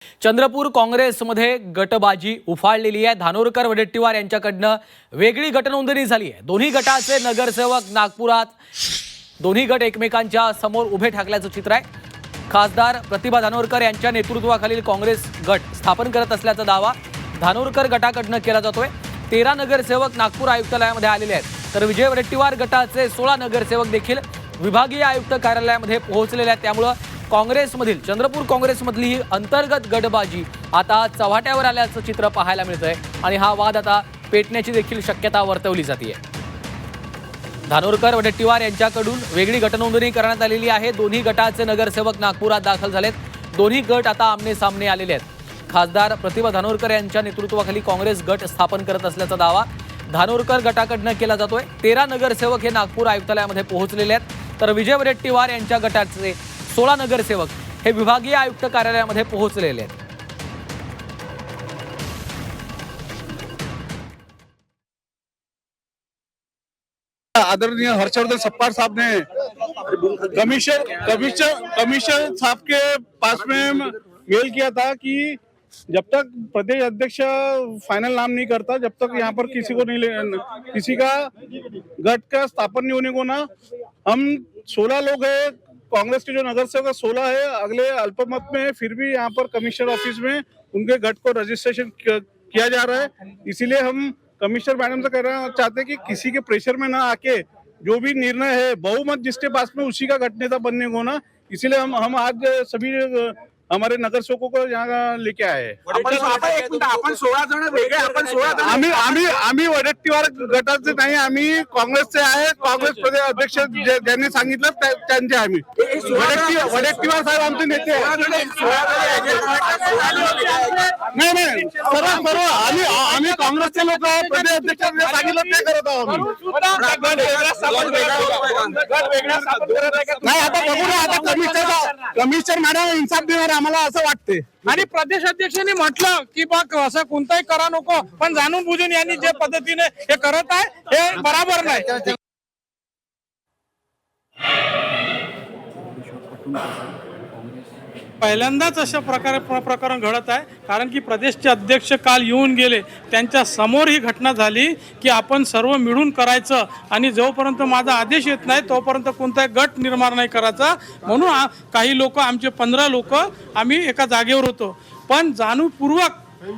चंद्रपूर काँग्रेसमध्ये गटबाजी उफाळलेली आहे। धानोरकर वडेट्टीवार यांच्याकडनं वेगळी गटनोंदणी झाली आहे। दोन्ही गटाचे नगरसेवक नागपुरात दोन्ही गट एकमेकांच्या समोर उभे ठाकल्याचं चित्र आहे। खासदार प्रतिभा धानोरकर यांच्या नेतृत्वाखालील काँग्रेस गट स्थापन करत असल्याचा दावा धानोरकर गटाकडनं केला जातोय। 13 नगरसेवक नागपूर आयुक्तालयामध्ये आलेले आहेत, तर विजय वडेट्टीवार गटाचे 16 नगरसेवक देखील विभागीय आयुक्त कार्यालयामध्ये पोहोचलेले आहेत। त्यामुळे काँग्रेसमधील चंद्रपूर काँग्रेसमधली ही अंतर्गत गटबाजी आता चव्हाट्यावर आल्याचं चित्र पाहायला मिळतंय आणि हा वाद आता पेटण्याची देखील शक्यता वर्तवली जाते। धानोरकर वडेट्टीवार यांच्याकडून वेगळी गटनोंदणी करण्यात आलेली आहे। दोन्ही गटाचे नगरसेवक नागपुरात दाखल झालेत। दोन्ही गट आता आमने सामने आलेले आहेत। खासदार प्रतिभा धानोरकर यांच्या नेतृत्वाखाली काँग्रेस गट स्थापन करत असल्याचा दावा धानोरकर गटाकडनं केला जातोय। 13 नगरसेवक हे नागपूर आयुक्तालयामध्ये पोहोचलेले आहेत, तर विजय वडेट्टीवार यांच्या गटाचे 16 नगरसेवक हे विभागीय आयुक्त कार्यालयामध्ये पोहोचलेले आहेत। आदरणीय हर्षवर्धन सप्पार साहब ने कमीशन साहब के पास में मेल किया था कि जब तक प्रदेश अध्यक्ष फाइनल नाम नहीं करता, जब तक यहाँ पर किसी का गट का स्थापन नहीं होने को ना, हम 16 लोग हैं, कांग्रेस के जो नगर सेवक 16 है, अगले अल्पमत में फिर भी यहाँ पर कमिश्नर ऑफिस में उनके गट को रजिस्ट्रेशन किया जा रहा है। इसीलिए हम कमिश्नर मैडम से कहना चाहते हैं कि किसी के प्रेशर में ना आके जो भी निर्णय है बहुमत जिसके पास में उसी का गट नेता बनने को ना, इसीलिए हम आज सभी हमारे नगर सेवकों को यहाँ लेके आए आपण 16 जण वेगळे, आपण 16 जण आम्ही वडेट्टीवार गटाचे नाही, आम्ही काँग्रेसचे आहे। काँग्रेस प्रदेश अध्यक्ष ज्यांनी सांगितलं त्यांचे आम्ही वडेट्टीवार साहेब आमचे नेते नाही सर्व आम्ही काँग्रेसचे लोक प्रदेश अध्यक्षांनी सांगितलं ते करत आहोत नाही। आता बघू ना, आता कमिशनर मॅडम इन्साफ देणार आम्हाला असं वाटते। आणि प्रदेश अध्यक्षांनी म्हटलं की बघ असं कोणताही करा नको, पण जाणून बुजून यांनी जे पद्धतीने हे करत आहे हे बरोबर नाही। पहिल्यांदाच अशा प्रकरण घडत आहे, कारण की प्रदेशचे अध्यक्ष काल येऊन गेले, त्यांच्या समोर ही घटना झाली की आपण सर्व मिळून करायचं आणि जोपर्यंत माझा आदेश येत नाही तोपर्यंत कोणताही गट निर्माण नाही करायचा। म्हणून काही लोक, आमचे 15 लोक आम्ही एका जागेवर होतो, पण जाणीवपूर्वक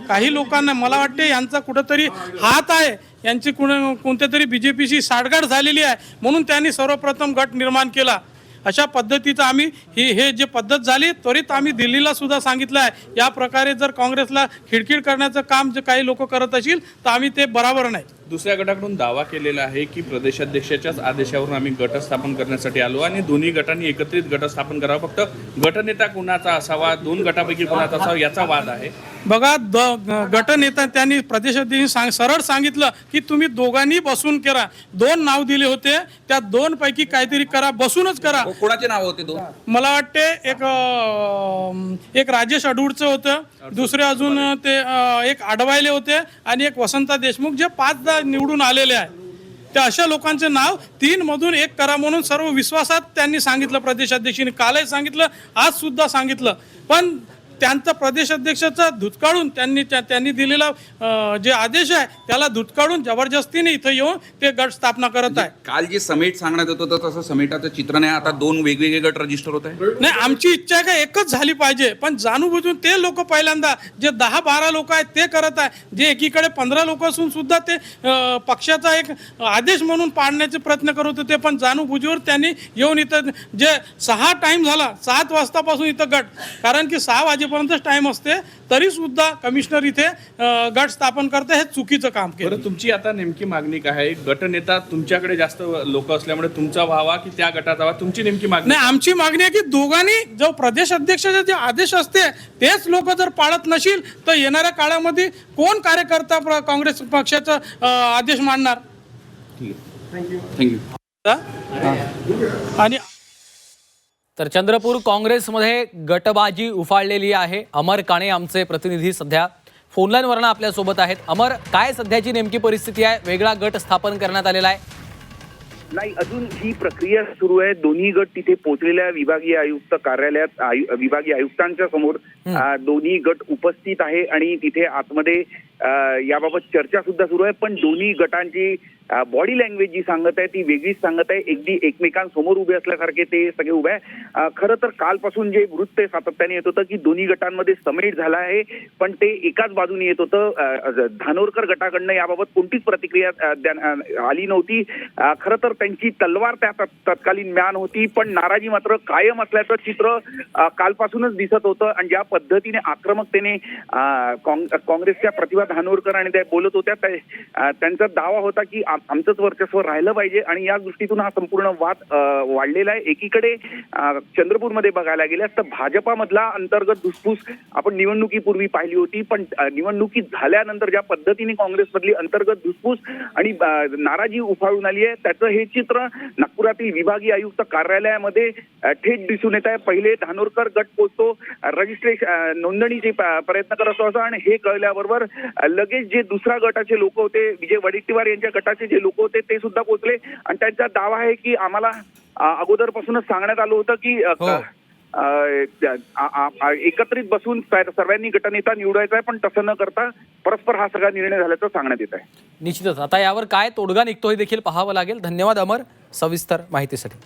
काही लोकांना मला वाटते यांचा कुठेतरी हात आहे, यांची कोणत्या तरी बीजेपीशी साठगाठ झालेली आहे, म्हणून त्यांनी सर्वप्रथम गट निर्माण केला। अशा पद्धतीचं आम्ही हे जे पद्धत झाली त्वरित आम्ही दिल्लीला सुद्धा सांगितलं आहे। या प्रकारे जर काँग्रेसला खिडखिड करण्याचं काम जे काही लोक करत असतील तर आम्ही ते बरोबर नाही। दुसऱ्या गटाकडून दावा केलेला आहे की प्रदेशाध्यक्षाच्याच आदेशावरून आम्ही गट स्थापन करण्यासाठी आलो आणि दोन्ही गटांनी एकत्रित गट स्थापन करावा, फक्त गटनेता कोणाचा असावा, 2 गटापैकी कोणाचा असावा याचा वाद आहे। बघा, गटनेता त्यांनी प्रदेशाध्यक्षांनी सरळ सांगितलं की तुम्ही दोघांनी बसून करा। 2 नाव दिले होते, त्या 2 पैकी काहीतरी करा, बसूनच करा। कोणाचे नाव होते 2? मला वाटते एक राजेश अडूडचं होतं, दुसरे अजून ते एक आडवायले होते आणि एक वसंता देशमुख, जे 5दा निवडून आलेले आहे। त्या अशा लोकांचे नाव 3 मधून 1 करा म्हणून सर्व विश्वासात त्यांनी सांगितलं। प्रदेशाध्यक्षांनी कालही सांगितलं, आज सुद्धा सांगितलं, पण त्यांचा प्रदेशाध्यक्षाचा धुतकाळून त्यांनी दिलेला जे आदेश आहे त्याला धुतकाळून जबरदस्तीने इथं येऊन ते गट स्थापना करत आहे। काल जे समेट सांगण्यात येत होतं तसं समेटाचं चित्र नाही, आता 2 वेगवेगळे गट रजिस्टर होत आहे। नाही, आमची इच्छा आहे का एकच झाली पाहिजे, पण जाणून ते लोक पहिल्यांदा जे 10-12 लोक आहेत ते करत आहे, जे एकीकडे 15 लोक असून सुद्धा ते पक्षाचा एक आदेश म्हणून पाडण्याचे प्रयत्न करत होते, पण जाणूनबुजूवर त्यांनी येऊन इथं जे 6 टाइम झाला, 7 वाजतापासून इथं गट, कारण की 6 वाजेपर्यंत टाइम असते तरी सुद्धा कमिशनर इथे गट स्थापन करते, हे चुकीचं काम केलं। तुमची आता नेमकी मागणी काय आहे? गटनेता तुमच्याकडे जास्त लोक असल्यामुळे तुमचा व्हावा की त्या गटाचा व्हावा, तुमची नेमकी मागणी? नाही, आमची मागणी आहे की दोघांनी जो प्रदेश अध्यक्षाचे जे आदेश असते तेच लोक जर पाळत नशील तर येणाऱ्या काळामध्ये कोण कार्यकर्ता काँग्रेस पक्षाचा आदेश मानणार? थँक्यू। आणि तर चंद्रपूर काँग्रेसमध्ये गटबाजी उफाळलेली आहे। अमर काणे आमचे प्रतिनिधी सध्या फोनलाईनवरनं आपल्या सोबत आहेत। अमर, काय सध्याची नेमकी परिस्थिती आहे? वेगळा गट स्थापन करण्यात आलेला आहे? नाही, अजून ही प्रक्रिया सुरू आहे। दोन्ही गट तिथे पोहोचलेल्या विभागीय आयुक्त कार्यालयात विभागीय आयुक्तांच्या समोर दोन्ही गट उपस्थित आहे आणि तिथे आतमध्ये याबाबत चर्चा सुद्धा सुरू आहे. पण दोन्ही गटांची बॉडी लँग्वेज जी सांगत आहे ती वेगळीच सांगत आहे. अगदी एकमेकांसमोर उभे असल्यासारखे ते सगळे उभे आहे. खरं तर कालपासून जे वृत्त सातत्याने येत होतं की दोन्ही गटांमध्ये समेट झाला आहे, पण ते एकाच बाजूने येत होतं. धानोरकर गटाकडनं याबाबत कोणतीच प्रतिक्रिया आली नव्हती. खरं तर त्यांची तलवार त्या तत्कालीन म्यान होती, पण नाराजी मात्र कायम असल्याचं चित्र कालपासूनच दिसत होतं. आणि ज्या पद्धतीने आक्रमकतेने काँग्रेसच्या प्रतिभा धानोरकर आणि त्या बोलत होत्या, त्यांचा दावा होता की आमचंच वर्चस्व राहिलं पाहिजे आणि या दृष्टीतून हा संपूर्ण वाद वाढलेला आहे. एकीकडे चंद्रपूरमध्ये बघायला गेल्यास तर भाजपामधला अंतर्गत धुसफूस आपण निवडणुकीपूर्वी पाहिली होती, पण निवडणुकी झाल्यानंतर ज्या पद्धतीने काँग्रेसमधली अंतर्गत धुसफूस आणि नाराजी उफाळून आली आहे त्याचं हे चित्र नागपुरातील विभागीय आयुक्त कार्यालयामध्ये थेट दिसून येत आहे. पहिले धानोरकर गट पोहोचतो, रजिस्ट्रेशन नोंदणीचे प्रयत्न करत होता आणि हे कळल्याबरोबर लगेच जे दुसऱ्या गटाचे लोक होते, विजय वडेट्टीवार यांच्या गटाचे जे लोक होते ते सुद्धा पोहोचले आणि त्यांचा दावा आहे की आम्हाला अगोदरपासूनच सांगण्यात आलं होतं की एकत्रित बसून सर्वांनी गटनेता निवडायचा आहे, पण तसं न करता परस्पर हा सगळा निर्णय झाल्याचं सांगण्यात येत आहे. निश्चितच आता यावर काय तोडगा निघतो हे देखील पाहावं लागेल. धन्यवाद अमर सविस्तर माहितीसाठी.